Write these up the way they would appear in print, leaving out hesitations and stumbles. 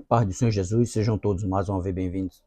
Paz do Senhor Jesus, sejam todos mais uma vez bem-vindos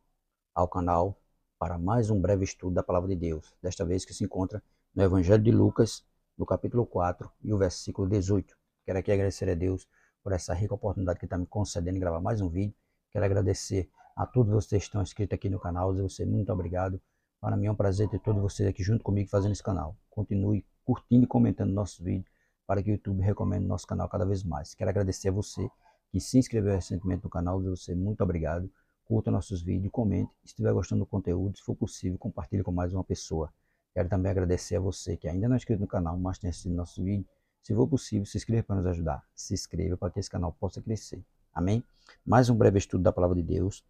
ao canal para mais um breve estudo da Palavra de Deus. Desta vez que se encontra no Evangelho de Lucas, no capítulo 4 e o versículo 18. Quero aqui agradecer a Deus por essa rica oportunidade que está me concedendo de gravar mais um vídeo. Quero agradecer a todos vocês que estão inscritos aqui no canal, dizer você muito obrigado. Para mim é um prazer ter todos vocês aqui junto comigo fazendo esse canal. Continue curtindo e comentando nossos vídeos para que o YouTube recomende nosso canal cada vez mais. Quero agradecer a você que se inscreveu recentemente no canal, você muito obrigado. Curta nossos vídeos, comente. Se estiver gostando do conteúdo, se for possível, compartilhe com mais uma pessoa. Quero também agradecer a você que ainda não é inscrito no canal, mas tem assistido nosso vídeo. Se for possível, se inscreva para nos ajudar. Se inscreva para que esse canal possa crescer. Amém? Mais um breve estudo da Palavra de Deus.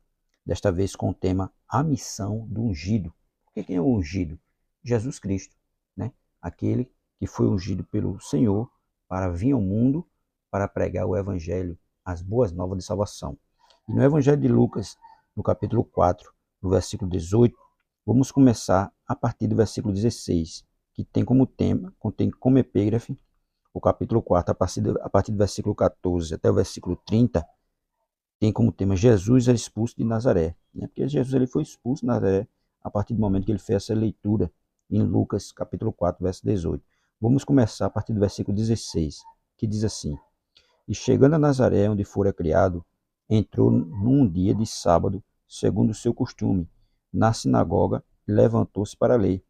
Desta vez com o tema A Missão do Ungido. Quem é o ungido? Jesus Cristo, né? Aquele que foi ungido pelo Senhor para vir ao mundo para pregar o Evangelho, as boas novas de salvação. E no Evangelho de Lucas, no capítulo 4, no versículo 18, vamos começar a partir do versículo 16, que tem como tema, contém como epígrafe, o capítulo 4, a partir do versículo 14 até o versículo 30, tem como tema Jesus é expulso de Nazaré. Né? Porque Jesus ele foi expulso de Nazaré a partir do momento que ele fez essa leitura em Lucas, capítulo 4, verso 18. Vamos começar a partir do versículo 16, que diz assim: E chegando a Nazaré, onde fora criado, entrou num dia de sábado, segundo o seu costume, na sinagoga, e levantou-se para ler.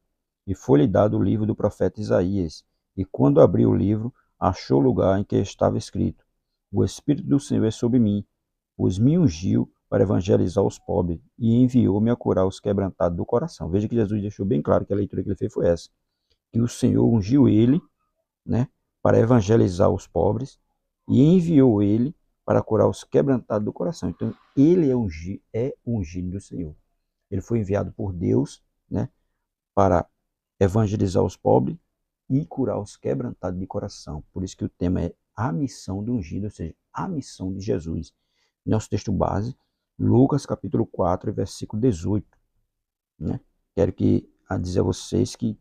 E foi-lhe dado o livro do profeta Isaías. E quando abriu o livro, achou o lugar em que estava escrito: O Espírito do Senhor é sobre mim, pois me ungiu para evangelizar os pobres e enviou-me a curar os quebrantados do coração. Veja que Jesus deixou bem claro que a leitura que ele fez foi essa: que o Senhor ungiu ele, né, para evangelizar os pobres e enviou ele para curar os quebrantados do coração. Então, ele é ungido do Senhor. Ele foi enviado por Deus, né, para evangelizar os pobres e curar os quebrantados de coração. Por isso que o tema é a missão do ungido, ou seja, a missão de Jesus. Nosso texto base, Lucas capítulo 4, versículo 18. Né? Quero dizer a vocês que,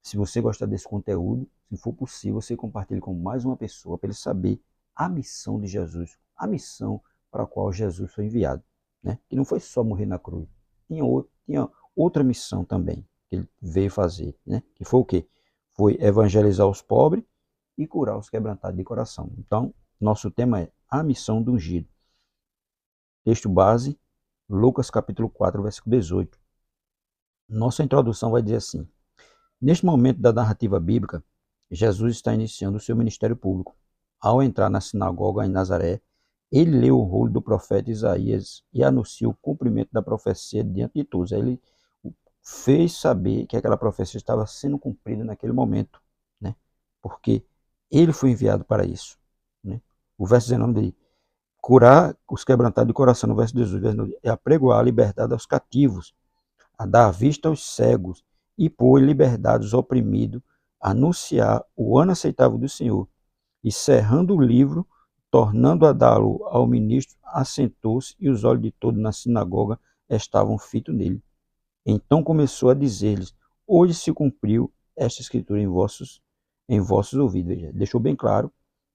se você gostar desse conteúdo, se for possível, você compartilhe com mais uma pessoa para ele saber a missão de Jesus, a missão para a qual Jesus foi enviado. Né? Que não foi só morrer na cruz, tinha outra missão também que ele veio fazer. Né? Que foi o quê? Foi evangelizar os pobres e curar os quebrantados de coração. Então, nosso tema é a missão do ungido. Texto base, Lucas capítulo 4, versículo 18. Nossa introdução vai dizer assim: Neste momento da narrativa bíblica, Jesus está iniciando o seu ministério público. Ao entrar na sinagoga em Nazaré, ele leu o rolo do profeta Isaías e anunciou o cumprimento da profecia diante de todos. Ele fez saber que aquela profecia estava sendo cumprida naquele momento, né? Porque ele foi enviado para isso. Né? O verso 19 diz: curar os quebrantados de coração, no verso 18, é apregoar a liberdade aos cativos, a dar vista aos cegos e pôr em liberdade os oprimidos, anunciar o ano aceitável do Senhor. E cerrando o livro, tornando a dá-lo ao ministro, assentou-se e os olhos de todos na sinagoga estavam fitos nele. Então começou a dizer-lhes: hoje se cumpriu esta escritura em vossos ouvidos. Veja, deixou bem claro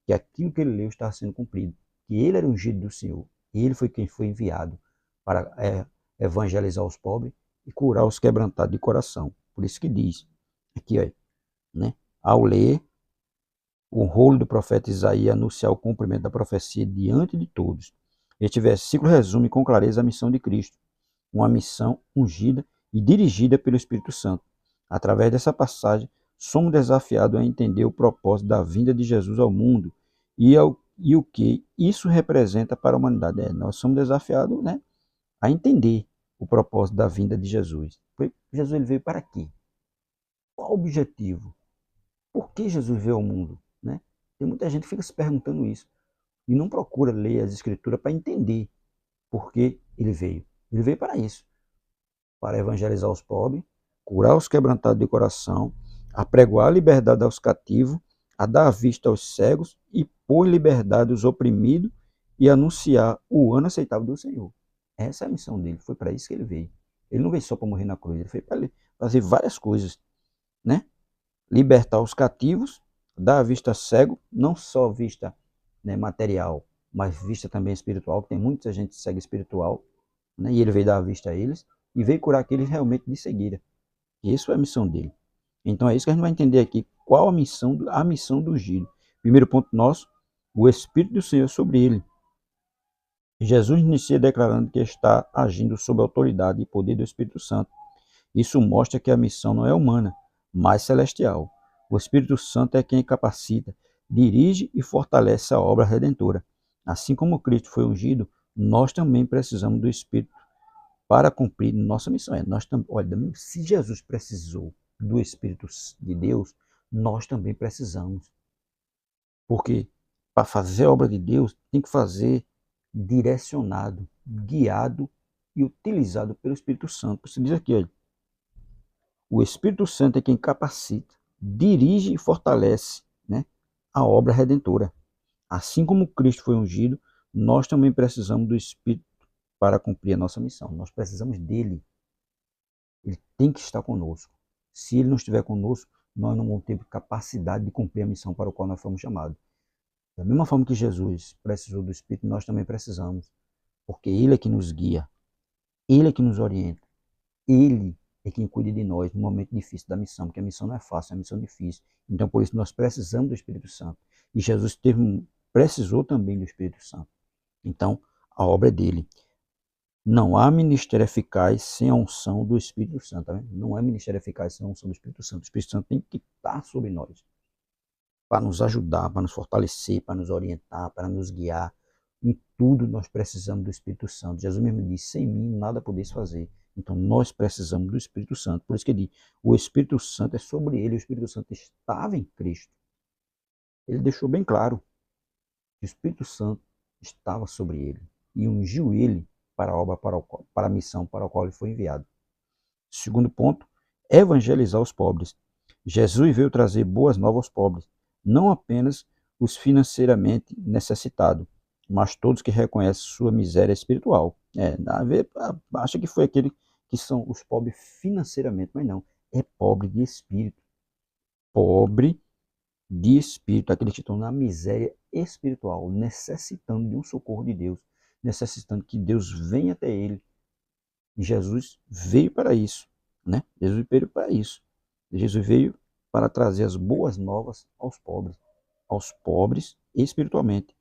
que aquilo que ele leu estava sendo cumprido, que ele era ungido do Senhor. Ele foi quem foi enviado para evangelizar os pobres e curar os quebrantados de coração. Por isso que diz aqui, ó, né, ao ler o rolo do profeta Isaías anunciar o cumprimento da profecia diante de todos. Este versículo resume com clareza a missão de Cristo, uma missão ungida e dirigida pelo Espírito Santo. Através dessa passagem, somos desafiados a entender o propósito da vinda de Jesus ao mundo e o que isso representa para a humanidade. Nós somos desafiados, né, a entender o propósito da vinda de Jesus. Jesus ele veio para quê? Qual o objetivo? Por que Jesus veio ao mundo? Né? Tem muita gente que fica se perguntando isso e não procura ler as Escrituras para entender por que ele veio. Ele veio para isso, para evangelizar os pobres, curar os quebrantados de coração, apregoar a liberdade aos cativos, a dar vista aos cegos e pôr em liberdade os oprimidos e anunciar o ano aceitável do Senhor. Essa é a missão dele, foi para isso que ele veio. Ele não veio só para morrer na cruz, ele veio para fazer várias coisas, né? Libertar os cativos, dar a vista cego, não só vista, né, material, mas vista também espiritual, que tem muita gente cega espiritual, né? E ele veio dar a vista a eles e veio curar aqueles realmente de cegueira. E isso é a missão dele. Então é isso que a gente vai entender aqui, qual a missão do ungido. Primeiro ponto nosso, o Espírito do Senhor sobre ele. Jesus inicia declarando que está agindo sob a autoridade e poder do Espírito Santo. Isso mostra que a missão não é humana, mas celestial. O Espírito Santo é quem capacita, dirige e fortalece a obra redentora. Assim como Cristo foi ungido, nós também precisamos do Espírito para cumprir nossa missão. Olha, se Jesus precisou do Espírito de Deus, nós também precisamos. Porque para fazer a obra de Deus, tem que fazer direcionado, guiado e utilizado pelo Espírito Santo. Você diz aqui, olha, o Espírito Santo é quem capacita, dirige e fortalece, né, a obra redentora. Assim como Cristo foi ungido, nós também precisamos do Espírito para cumprir a nossa missão. Nós precisamos dele. Ele tem que estar conosco. Se ele não estiver conosco, nós não vamos ter capacidade de cumprir a missão para a qual nós fomos chamados. Da mesma forma que Jesus precisou do Espírito, nós também precisamos. Porque ele é que nos guia. Ele é que nos orienta. Ele é quem cuida de nós no momento difícil da missão, porque a missão não é fácil, é uma missão difícil. Então, por isso, nós precisamos do Espírito Santo. E Jesus precisou também do Espírito Santo. Então, a obra é dele. Não há ministério eficaz sem a unção do Espírito Santo. Tá vendo? Não é ministério eficaz sem a unção do Espírito Santo. O Espírito Santo tem que estar sobre nós para nos ajudar, para nos fortalecer, para nos orientar, para nos guiar. Em tudo nós precisamos do Espírito Santo. Jesus mesmo disse, sem mim nada podeis fazer. Então nós precisamos do Espírito Santo. Por isso que ele diz, o Espírito Santo é sobre ele. O Espírito Santo estava em Cristo. Ele deixou bem claro que o Espírito Santo estava sobre ele e ungiu ele para a obra, para a missão para a qual ele foi enviado. Segundo ponto, evangelizar os pobres. Jesus veio trazer boas novas aos pobres, não apenas os financeiramente necessitados, mas todos que reconhecem sua miséria espiritual. Acha que foi aquele que são os pobres financeiramente, mas não, é pobre de espírito. Pobre de espírito, aqueles que estão na miséria espiritual, necessitando de um socorro de Deus, necessitando que Deus venha até ele. E Jesus veio para isso, né? Jesus veio para isso. Jesus veio para trazer as boas novas aos pobres espiritualmente.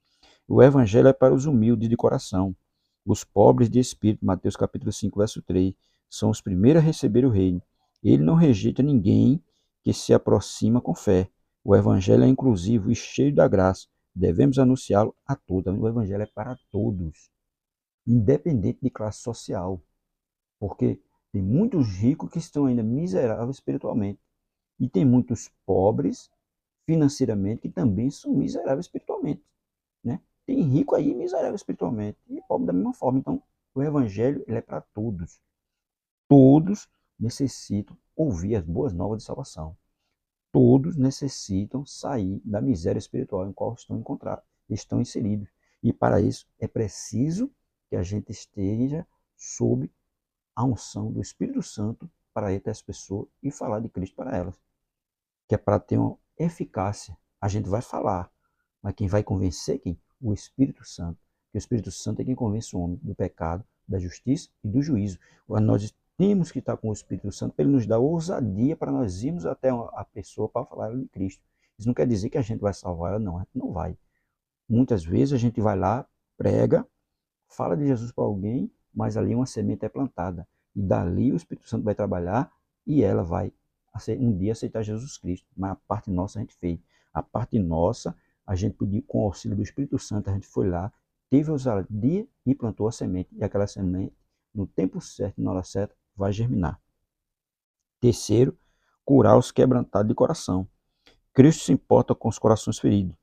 O evangelho é para os humildes de coração, os pobres de espírito. Mateus capítulo 5, verso 3, são os primeiros a receber o reino. Ele não rejeita ninguém que se aproxima com fé. O evangelho é inclusivo e cheio da graça. Devemos anunciá-lo a todos. O evangelho é para todos, independente de classe social. Porque tem muitos ricos que estão ainda miseráveis espiritualmente. E tem muitos pobres financeiramente que também são miseráveis espiritualmente. Né? Tem rico aí miserável espiritualmente e pobre da mesma forma. Então, o evangelho ele é para todos. Todos necessitam ouvir as boas novas de salvação. Todos necessitam sair da miséria espiritual em qual estão inseridos. E para isso é preciso que a gente esteja sob a unção do Espírito Santo para ir até as pessoas e falar de Cristo para elas. Que é para ter uma eficácia. A gente vai falar, mas quem vai convencer quem? O Espírito Santo. Porque o Espírito Santo é quem convence o homem do pecado, da justiça e do juízo. Nós temos que estar com o Espírito Santo para ele nos dar ousadia para nós irmos até a pessoa para falar de Cristo. Isso não quer dizer que a gente vai salvar ela, não. A gente não vai. Muitas vezes a gente vai lá, prega, fala de Jesus para alguém, mas ali uma semente é plantada. E dali o Espírito Santo vai trabalhar e ela vai um dia aceitar Jesus Cristo. Mas a parte nossa a gente fez. A parte nossa, a gente pediu com o auxílio do Espírito Santo, a gente foi lá, teve ousadia e plantou a semente. E aquela semente, no tempo certo, na hora certa, vai germinar. Terceiro, curar os quebrantados de coração. Cristo se importa com os corações feridos.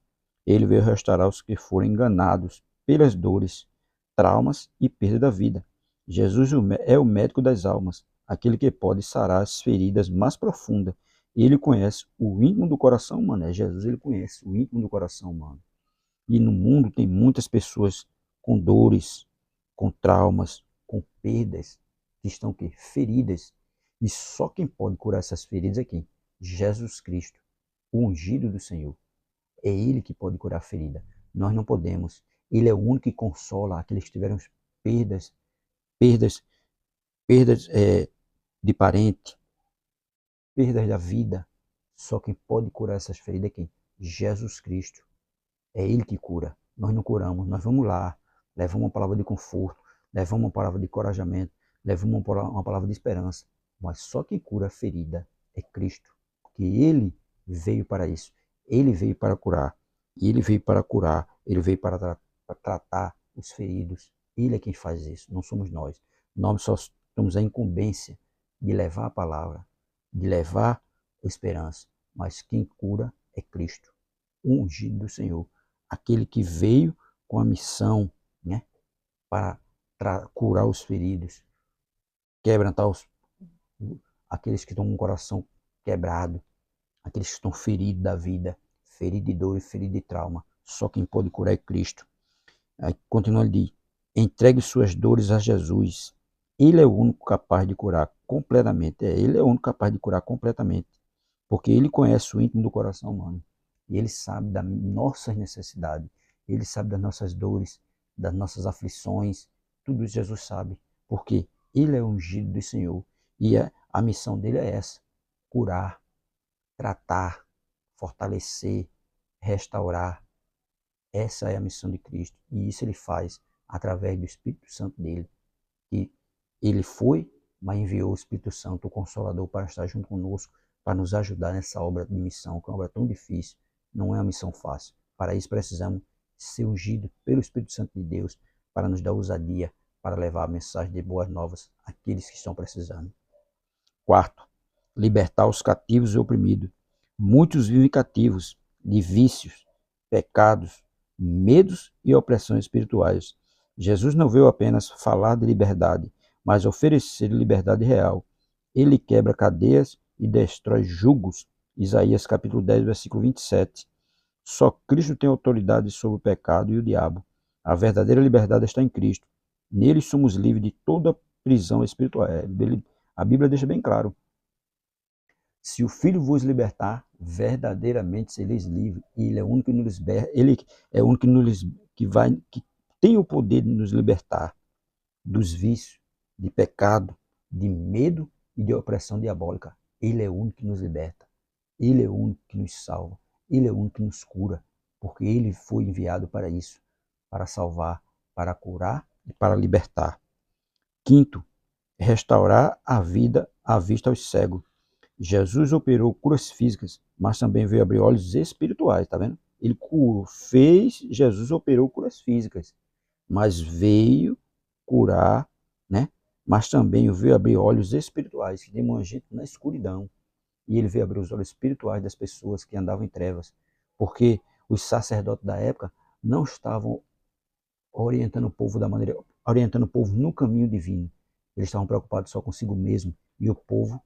Ele veio restaurar os que foram enganados pelas dores, traumas e perda da vida. Jesus é o médico das almas, aquele que pode sarar as feridas mais profundas. Ele conhece o íntimo do coração humano. Jesus, ele conhece o íntimo do coração humano. E no mundo tem muitas pessoas com dores, com traumas, com perdas, que estão feridas. E só quem pode curar essas feridas é quem? Jesus Cristo, o ungido do Senhor. É ele que pode curar a ferida. Nós não podemos. Ele é o único que consola aqueles que tiveram perdas, perdas, perdas de parente, perdas da vida. Só quem pode curar essas feridas é quem? Jesus Cristo. É Ele que cura. Nós não curamos. Nós vamos lá, levamos uma palavra de conforto, levamos uma palavra de encorajamento, levamos uma palavra de esperança. Mas só quem cura a ferida é Cristo. Porque Ele veio para isso. Ele veio para curar. E Ele veio para curar. Ele veio para tratar os feridos. Ele é quem faz isso. Não somos nós. Nós só temos a incumbência de levar a palavra, de levar a esperança. Mas quem cura é Cristo, o ungido do Senhor. Aquele que veio com a missão, né, para curar os feridos, quebrantar aqueles que estão com o coração quebrado, aqueles que estão feridos da vida, feridos de dor e feridos de trauma. Só quem pode curar é Cristo. Aí continua ele diz, entregue suas dores a Jesus. Ele é o único capaz de curar completamente. Ele é o único capaz de curar completamente. Porque ele conhece o íntimo do coração humano. E ele sabe das nossas necessidades. Ele sabe das nossas dores, das nossas aflições. Tudo isso Jesus sabe. Porque ele é o ungido do Senhor. E a missão dele é essa: curar, tratar, fortalecer, restaurar. Essa é a missão de Cristo. E isso ele faz através do Espírito Santo dele. Que ele foi, mas enviou o Espírito Santo, o Consolador, para estar junto conosco, para nos ajudar nessa obra de missão, que é uma obra tão difícil. Não é uma missão fácil. Para isso precisamos ser ungidos pelo Espírito Santo de Deus, para nos dar ousadia, para levar a mensagem de boas novas àqueles que estão precisando. Quarto, libertar os cativos e oprimidos. Muitos vivem cativos de vícios, pecados, medos e opressões espirituais. Jesus não veio apenas falar de liberdade, mas oferecer liberdade real. Ele quebra cadeias e destrói jugos. Isaías capítulo 10, versículo 27. Só Cristo tem autoridade sobre o pecado e o diabo. A verdadeira liberdade está em Cristo. Nele somos livres de toda prisão espiritual. A Bíblia deixa bem claro. Se o Filho vos libertar, verdadeiramente sereis livres. E Ele é o único que nos liberta. Ele é o único que tem o poder de nos libertar dos vícios, de pecado, de medo e de opressão diabólica. Ele é o único que nos liberta. Ele é o único que nos salva. Ele é o único que nos cura, porque Ele foi enviado para isso, para salvar, para curar e para libertar. Quinto, restaurar a vida à vista aos cegos. Jesus operou curas físicas, mas também veio abrir olhos espirituais, tá vendo? Ele curou, Jesus operou curas físicas, mas veio curar, né? Mas também veio abrir olhos espirituais, que tem muita gente na escuridão. E ele veio abrir os olhos espirituais das pessoas que andavam em trevas, porque os sacerdotes da época não estavam orientando o povo no caminho divino. Eles estavam preocupados só consigo mesmo, e o povo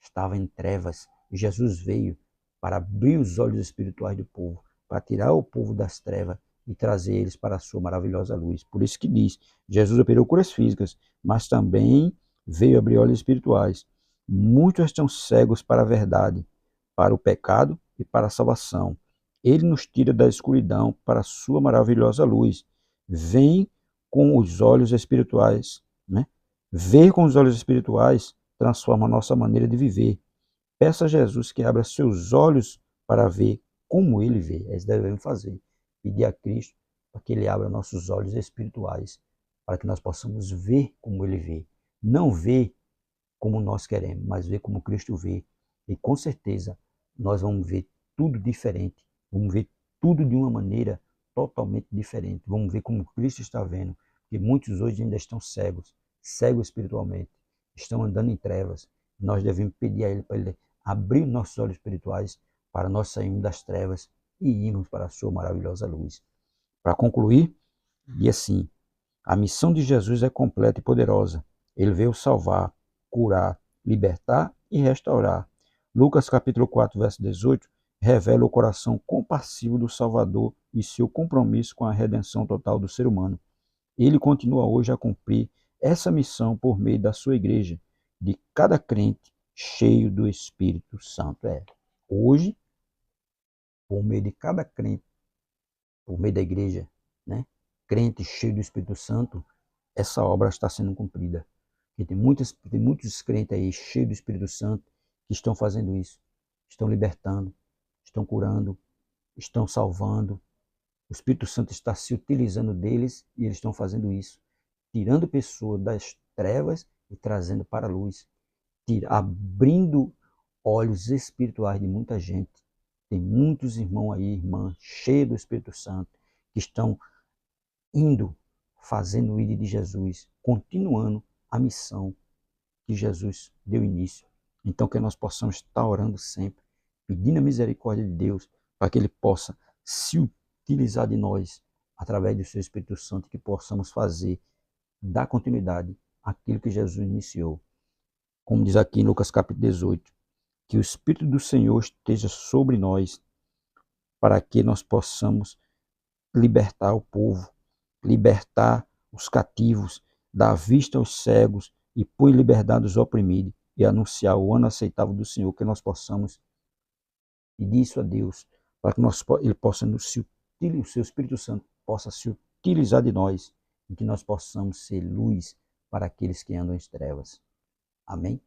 estava em trevas. E Jesus veio para abrir os olhos espirituais do povo, para tirar o povo das trevas e trazer eles para a sua maravilhosa luz. Por isso que diz, Jesus operou curas físicas, mas também veio abrir olhos espirituais. Muitos estão cegos para a verdade, para o pecado e para a salvação. Ele nos tira da escuridão para a sua maravilhosa luz. Vem com os olhos espirituais, né? Ver com os olhos espirituais transforma a nossa maneira de viver. Peça a Jesus que abra seus olhos para ver como Ele vê. É isso que devemos fazer. Pedir a Cristo para que Ele abra nossos olhos espirituais, para que nós possamos ver como Ele vê. Não ver como nós queremos, mas ver como Cristo vê. E com certeza nós vamos ver tudo diferente. Vamos ver tudo de uma maneira totalmente diferente. Vamos ver como Cristo está vendo. Porque muitos hoje ainda estão cegos, cegos espiritualmente, estão andando em trevas. Nós devemos pedir a Ele para Ele abrir nossos olhos espirituais para nós sairmos das trevas e irmos para a sua maravilhosa luz. Para concluir, e assim, a missão de Jesus é completa e poderosa. Ele veio salvar, curar, libertar e restaurar. Lucas capítulo 4, verso 18, revela o coração compassivo do Salvador e seu compromisso com a redenção total do ser humano. Ele continua hoje a cumprir essa missão por meio da sua igreja, de cada crente cheio do Espírito Santo. Hoje, por meio de cada crente, por meio da igreja, né? crentes cheios do Espírito Santo, essa obra está sendo cumprida. E tem muitos crentes aí cheios do Espírito Santo que estão fazendo isso. Estão libertando, estão curando, estão salvando. O Espírito Santo está se utilizando deles e eles estão fazendo isso. Tirando pessoas das trevas e trazendo para a luz. Abrindo olhos espirituais de muita gente. Tem muitos irmãos aí, irmãs, cheios do Espírito Santo, que estão indo, fazendo o ID de Jesus, continuando a missão que Jesus deu início. Então que nós possamos estar orando sempre, pedindo a misericórdia de Deus, para que Ele possa se utilizar de nós, através do seu Espírito Santo, que possamos fazer, dar continuidade àquilo que Jesus iniciou. Como diz aqui em Lucas capítulo 18, que o Espírito do Senhor esteja sobre nós, para que nós possamos libertar o povo, libertar os cativos, dar vista aos cegos e pôr em liberdade os oprimidos e anunciar o ano aceitável do Senhor, que nós possamos pedir isso a Deus, para que Ele possa o seu Espírito Santo possa se utilizar de nós e que nós possamos ser luz para aqueles que andam em trevas. Amém?